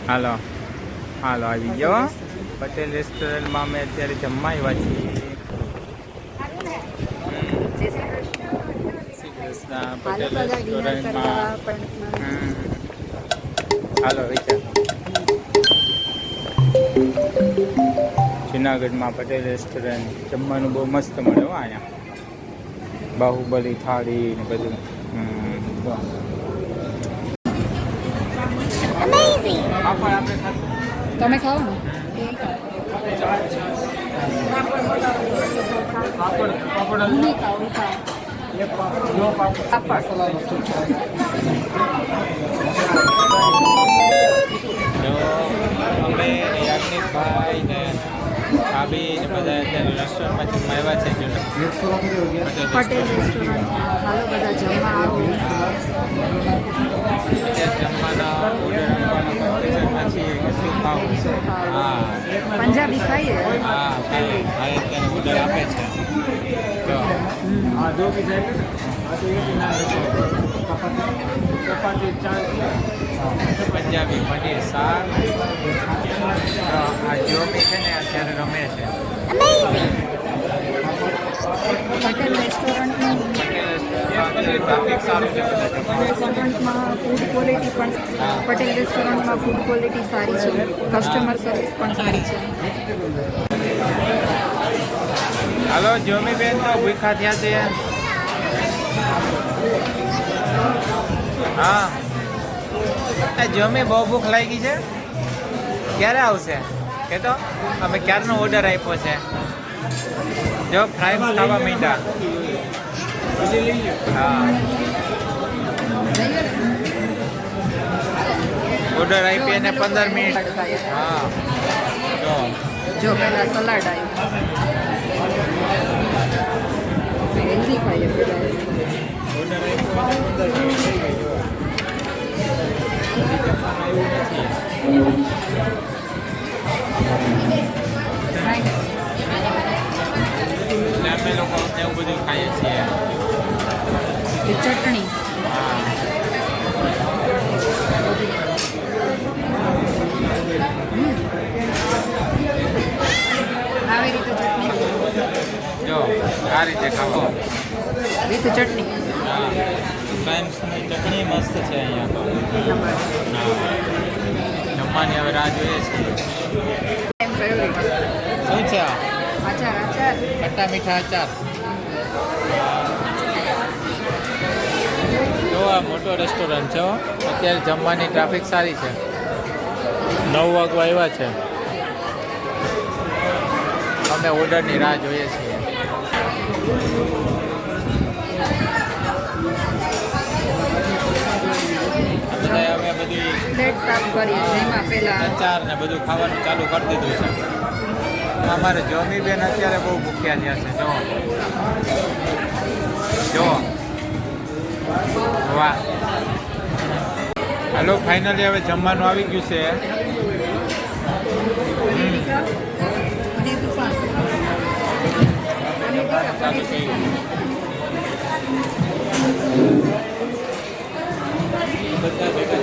હાલો હાલો આવી ગયો પટેલ રેસ્ટોરન્ટમાં અમે અત્યારે જમવા આવ્યા છીએ પટેલ રેસ્ટોરન્ટમાં હાલો વિચાર જુનાગઢમાં પટેલ રેસ્ટોરન્ટ જમવાનું બહુ મસ્ત મળે હો અહીંયા બાહુબલી થાળી ને બધું તમે ખાઓ ને અમે યાજ્ઞિકભાઈ ને ભાભી ને બધા અત્યારે રેસ્ટોરન્ટમાં જમવા આવ્યા છે પટેલ રેસ્ટોરન્ટ હાલો બધા જમવા આવો જમવાના ઓર્ડર આપવાના છીએ કે શું ખાવું હા પંજાબી ખાઈએ હા ખાઈએ અત્યારે ઓર્ડર આપે છે તો પંજાબી પનીર શાક આ જોમી છે ને અત્યારે રમે છે પટેલ રેસ્ટોરન્ટનું ટ્રાફિક સારું છે રેસ્ટોરન્ટમાં ફૂડ ક્વોલિટી પણ પટેલ રેસ્ટોરન્ટમાં ફૂડ ક્વોલિટી સારી છે કસ્ટમર સર્વિસ પણ સારી છે હાલો જોમી બેન તો ભૂખા થયા છે હા જોમી બહુ ભૂખ લાગી છે ક્યારે આવશે કે તો અમે ક્યારનો ઓર્ડર આપ્યો છે જો ફ્રાઈસ ખાવા માંડ્યા હા ઓર્ડર આપી એને 15 મિનિટ હા જો પહેલાં સલાડ આવ્યું હેલ્ધી ખાઈએ ઓર્ડર આપ્યો 15 મિનિટ થઈ ગઈ જો અમે લોકો એવું બધું ખાઈએ છીએ ચટણી આવી રીતે ચટણી જો આ રીતે ખાવો વિથ ચટણી હા ફ્રેન્ડ્સની ચટણી મસ્ત છે અહીંયા તો હા જમવાની હવે રાહ જોઈએ છીએ શું છે આચાર ખટ્ટા મીઠા અચાર જો આ મોટો રેસ્ટોરન્ટ છે અત્યારે જમવાની ટ્રાફિક સારી છે 9 વાગવા આવ્યા છે અમે ઓર્ડરની રાહ જોઈએ છીએ બધા અમે બધી પ્લેટ સાફ કરીએ એમાં પહેલાં અચાર ને બધું ખાવાનું ચાલુ કરી દીધું છે અમારે જોમી બેન અત્યારે બહુ ભૂખ્યા થયા છે જો વાહ હાલો ફાઇનલી હવે જમવાનું આવી ગયું છે ચાલુ થઈ ગયું બધા ભેગા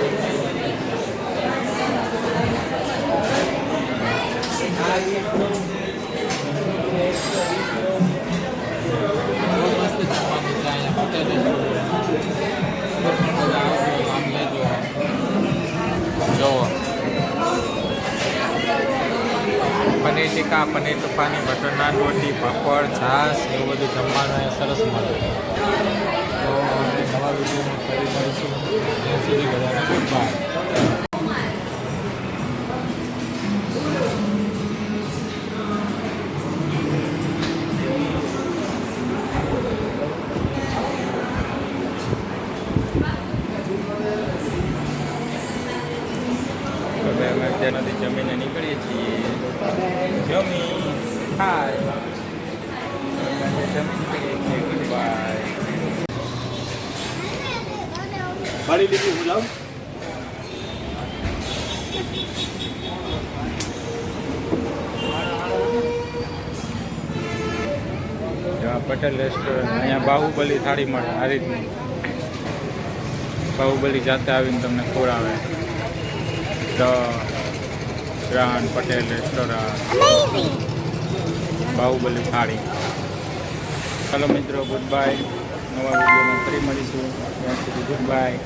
પનીર ટીકા પનીર તુફાની બટર નાન રોટી પાપડ છાશ એવું બધું જમવાનું એ સરસ મળે તો નવા વિડીયોમાં ફરી મળીશું ત્યાં સુધી બધાને ગુડ બાય હવે અમે અત્યારથી જમીને નીકળીએ છીએ જમી ખાય જમી કરીએ છીએ ગુડ બાય બાળી લીધી હું લાવ પટેલ રેસ્ટોરન્ટ અહીંયા બાહુબલી થાળી મળે આ રીતની બાહુબલી જાતે આવીને તમને ખવડાવે તો ગ્રાન્ડ પટેલ રેસ્ટોરન્ટ, બાહુબલી થાળી. ચાલો મિત્રો, ગુડ બાય. નવા વિડીયોમાં ફરી મળીશું. ત્યાં સુધી ગુડ બાય.